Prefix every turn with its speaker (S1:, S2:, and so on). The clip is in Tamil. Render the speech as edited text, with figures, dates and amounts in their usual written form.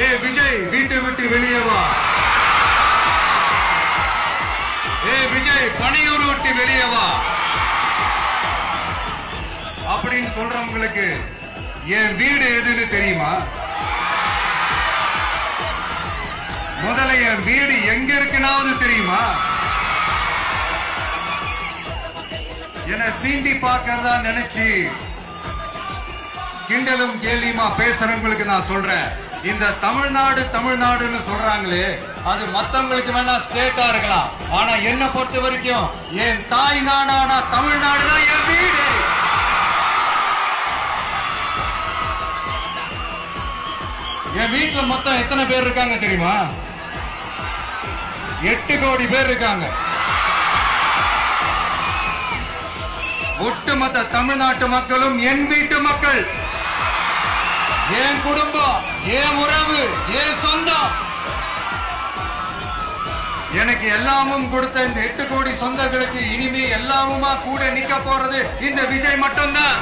S1: ஏ விஜய் வீட்டை விட்டு வெளியே வா. ஏ விஜய் பணியூர் விட்டு வெளியே வா அப்படின்னு சொல்றவங்களுக்கு என் வீடு எதுன்னு தெரியுமா? முதல்ல என் வீடு எங்க இருக்குனாவது தெரியுமா? என்ன சீண்டி பார்க்கறதா நினைச்சு கிண்டலும் கேலியுமா பேசுறவங்களுக்கு நான் சொல்றேன், இந்த தமிழ்நாடுன்னு சொல்றாங்களே, அது மத்தவங்களுக்கு வேணா ஸ்டேட்டா இருக்கலாம். ஆனா என்ன பொறுத்த வரைக்கும் என் தாய் நாடான தமிழ்நாடு தான் என் வீடு. என் வீட்டுல மொத்தம் எத்தனை பேர் இருக்காங்க தெரியுமா? 8 கோடி பேர் இருக்காங்க. ஒட்டுமொத்த தமிழ்நாட்டு மக்களும் என் வீட்டு மக்கள், என் குடும்பம், என் உறவு, என் சொந்தம். எனக்கு எல்லாமும் கொடுத்த இந்த 8 கோடி சொந்தங்களுக்கு இனிமே எல்லாமுமா கூட நிக்க போறது இந்த விஜய் மட்டும்தான்.